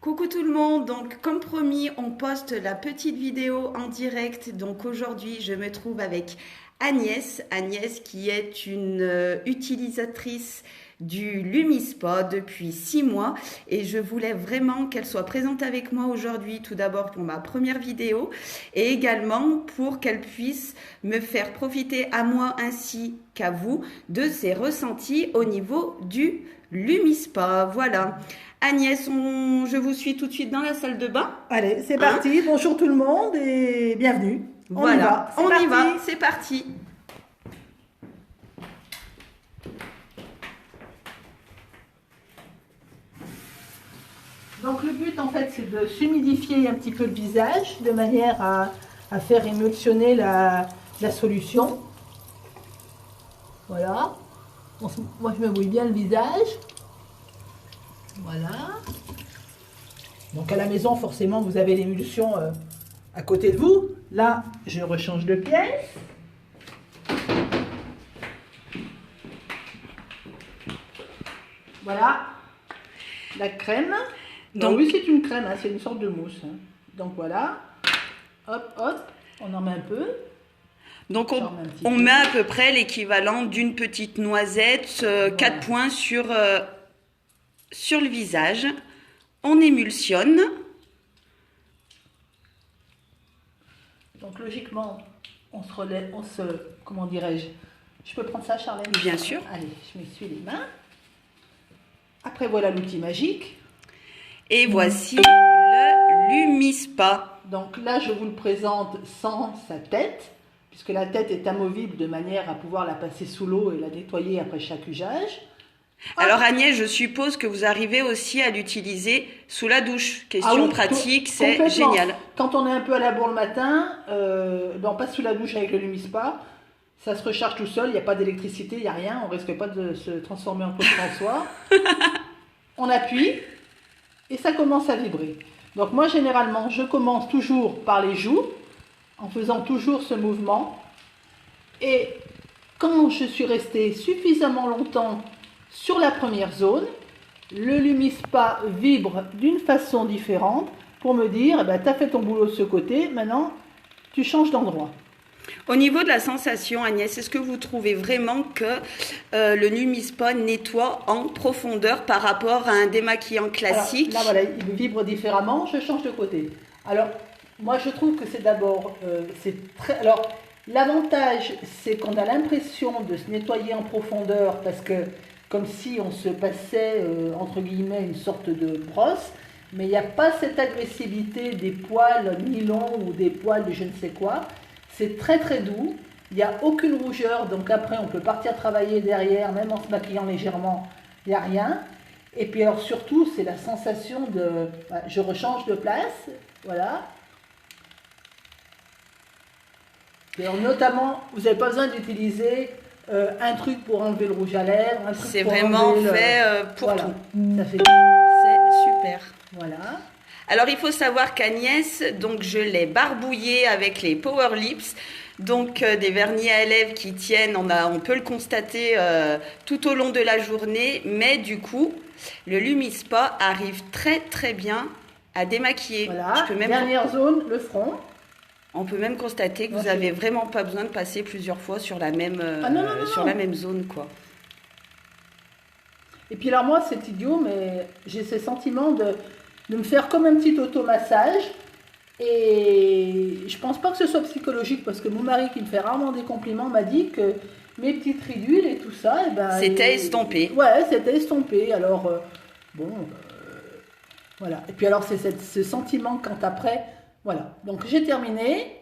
Coucou tout le monde, donc comme promis, on poste la petite vidéo en direct. Donc aujourd'hui, je me trouve avec Agnès. Agnès qui est une utilisatrice du Lumispa depuis 6 mois et je voulais vraiment qu'elle soit présente avec moi aujourd'hui, tout d'abord pour ma première vidéo et également pour qu'elle puisse me faire profiter à moi ainsi qu'à vous de ses ressentis au niveau du Lumispa. Voilà. Agnès, je vous suis tout de suite dans la salle de bain. Allez, c'est Hein? parti. Bonjour tout le monde et bienvenue. Voilà, On y va. c'est parti. Donc le but en fait c'est de s'humidifier un petit peu le visage de manière à faire émulsionner la solution. Voilà. Moi je me mouille bien le visage. Voilà. Donc à la maison forcément vous avez l'émulsion à côté de vous. Là je rechange de pièce. Voilà la crème. Donc oui, c'est une crème, hein, c'est une sorte de mousse. Hein. Donc voilà, hop, hop, on en met un peu. Donc on met à peu près l'équivalent d'une petite noisette, voilà. 4 points sur le visage. On émulsionne. Donc logiquement, on se relève, comment dirais-je, je peux prendre ça, Charlène? Bien sûr. Allez, je m'essuie les mains. Après voilà l'outil magique. Et voici le Lumispa. Donc là, je vous le présente sans sa tête, puisque la tête est amovible de manière à pouvoir la passer sous l'eau et la nettoyer après chaque usage. Alors Agnès, je suppose que vous arrivez aussi à l'utiliser sous la douche. Question pratique, c'est génial. Quand on est un peu à la bourre le matin, on passe sous la douche avec le Lumispa. Ça se recharge tout seul, il n'y a pas d'électricité, il n'y a rien, on ne risque pas de se transformer en Claude François. On appuie. Et ça commence à vibrer. Donc moi, généralement, je commence toujours par les joues, en faisant toujours ce mouvement. Et quand je suis restée suffisamment longtemps sur la première zone, le Lumispa vibre d'une façon différente pour me dire, tu as fait ton boulot de ce côté, maintenant, tu changes d'endroit. Au niveau de la sensation, Agnès, est-ce que vous trouvez vraiment que le Lumispa nettoie en profondeur par rapport à un démaquillant classique? Alors, là, voilà, il vibre différemment, je change de côté. Alors, moi, je trouve que c'est d'abord, Alors, l'avantage, c'est qu'on a l'impression de se nettoyer en profondeur parce que, comme si on se passait, entre guillemets, une sorte de brosse, mais il n'y a pas cette agressivité des poils nylon ou des poils de je ne sais quoi. C'est très très doux, il n'y a aucune rougeur, donc après on peut partir travailler derrière, même en se maquillant légèrement, il n'y a rien. Et puis alors surtout, c'est la sensation de... Je rechange de place, voilà. Et alors notamment, vous n'avez pas besoin d'utiliser un truc pour enlever le rouge à lèvres, un truc c'est pour vraiment enlever fait pour voilà. tout. Ça fait... C'est super. Voilà. Alors il faut savoir qu'Agnès, donc je l'ai barbouillée avec les Power Lips, donc des vernis à lèvres qui tiennent, on peut le constater tout au long de la journée, mais du coup le Lumispa arrive très très bien à démaquiller. Voilà, dernière zone, le front. On peut même constater que vous n'avez vraiment pas besoin de passer plusieurs fois sur la même, la même zone, quoi. Et puis alors moi c'est idiot, mais j'ai ce sentiment de me faire comme un petit automassage. Et je pense pas que ce soit psychologique parce que mon mari qui me fait rarement des compliments m'a dit que mes petites ridules et tout ça, c'était estompé. Ouais, c'était estompé. Alors voilà. Et puis alors c'est ce sentiment quand après, voilà. Donc j'ai terminé.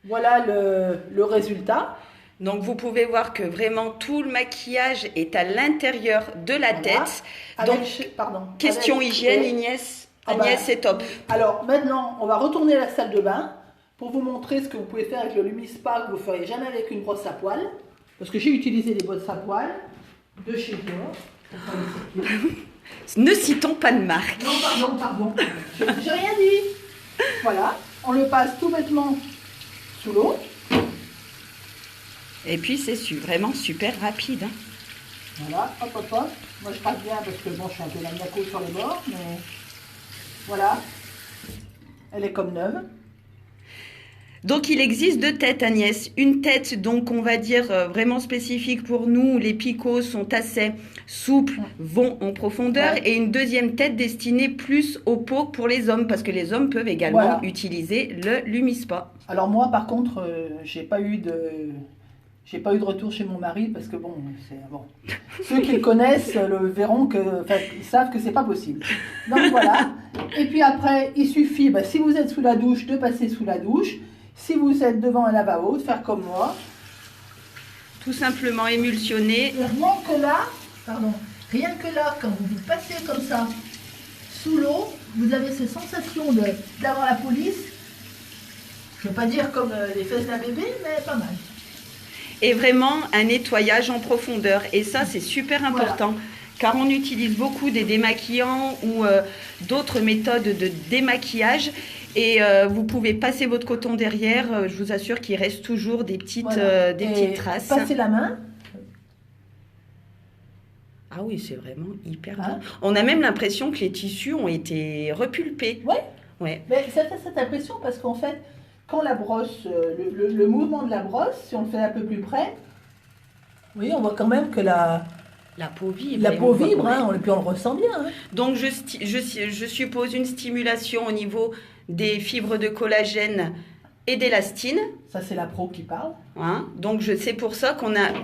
Voilà le résultat. Donc vous pouvez voir que vraiment tout le maquillage est à l'intérieur de la tête. Donc question hygiène, Agnès, c'est top. Alors maintenant, on va retourner à la salle de bain pour vous montrer ce que vous pouvez faire avec le Lumispa que vous ne feriez jamais avec une brosse à poils. Parce que j'ai utilisé des brosses à poils de chez Dior. Ne citons pas de marque. Non, pardon. J'ai rien dit. Voilà, on le passe tout bêtement sous l'eau. Et puis c'est vraiment super rapide. Hein. Voilà, hop, hop, hop. Moi je passe bien parce que bon, je suis un peu maniaco sur les bords, mais Voilà. Elle est comme neuve. Donc il existe deux têtes, Agnès. Une tête, donc on va dire vraiment spécifique pour nous, où les picots sont assez souples, vont en profondeur, et une deuxième tête destinée plus aux peaux pour les hommes, parce que les hommes peuvent également utiliser le Lumispa. Alors moi par contre, j'ai pas eu de retour chez mon mari parce que bon, ceux qui le connaissent le verront ils savent que c'est pas possible. Donc voilà. Et puis après, il suffit, si vous êtes sous la douche, de passer sous la douche. Si vous êtes devant un lavabo, de faire comme moi. Tout simplement émulsionner. Et rien que là, quand vous passez comme ça sous l'eau, vous avez cette sensation d'avoir la police. Je ne veux pas dire comme les fesses d'un bébé, mais pas mal. Et vraiment un nettoyage en profondeur. Et ça, c'est super important. Voilà. Car on utilise beaucoup des démaquillants ou d'autres méthodes de démaquillage. Et vous pouvez passer votre coton derrière. Je vous assure qu'il reste toujours des petites traces. Passez la main. Ah oui, c'est vraiment hyper bien. On a même l'impression que les tissus ont été repulpés. Ouais. Mais ça fait cette impression parce qu'en fait, quand la brosse, le mouvement de la brosse, si on le fait un peu plus près, oui, on voit quand même que la peau vibre. La peau vibre, et puis on le ressent bien. Donc je suppose une stimulation au niveau des fibres de collagène et d'élastine. Ça, c'est la pro qui parle. Donc c'est pour ça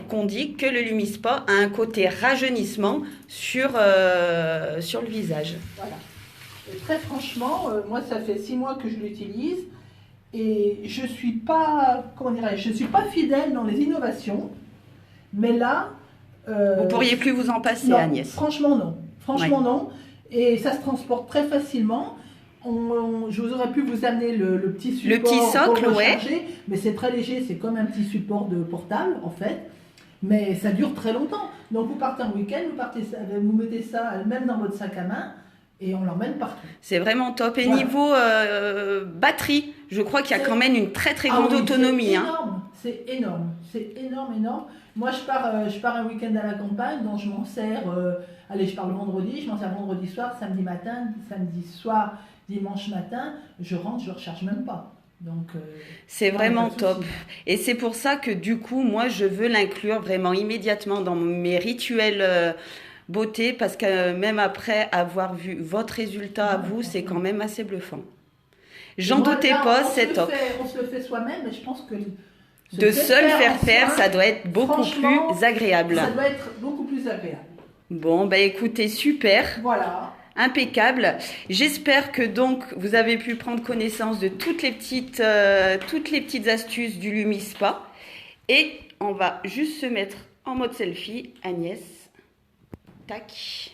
qu'on dit que le Lumispa a un côté rajeunissement sur le visage. Voilà. Et très franchement, moi, ça fait 6 mois que je l'utilise et je suis pas fidèle dans les innovations, mais là... vous pourriez plus vous en passer, Agnès. Franchement, non. Non. Et ça se transporte très facilement. Je vous aurais pu vous amener le petit support. Le petit socle, pour recharger, mais c'est très léger, c'est comme un petit support de portable en fait. Mais ça dure très longtemps. Donc vous partez un week-end, vous mettez ça même dans votre sac à main et on l'emmène partout. C'est vraiment top. Et niveau batterie, je crois qu'il y a quand même une très très grande autonomie. C'est énorme. Moi je pars un week-end à la campagne, donc je m'en sers. Je pars le vendredi, je m'en sers vendredi soir, samedi matin, samedi soir. Dimanche matin, je rentre, je ne recharge même pas. Donc, c'est vraiment top. Et c'est pour ça que du coup, moi, je veux l'inclure vraiment immédiatement dans mes rituels beauté, parce que même après avoir vu votre résultat à vous, c'est quand même assez bluffant. J'en doutais pas, c'est top. On se le fait soi-même, mais je pense que... De seul faire, ça doit être beaucoup plus agréable. Ça doit être beaucoup plus agréable. Bon, écoutez, super. Voilà. Impeccable. J'espère que donc vous avez pu prendre connaissance de toutes les petites astuces du Lumispa. Et on va juste se mettre en mode selfie. Agnès, tac.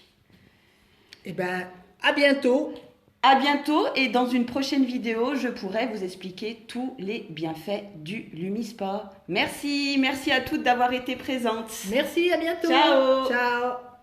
À bientôt. À bientôt, et dans une prochaine vidéo, je pourrai vous expliquer tous les bienfaits du Lumispa. Merci à toutes d'avoir été présentes. Merci, à bientôt. Ciao. Ciao.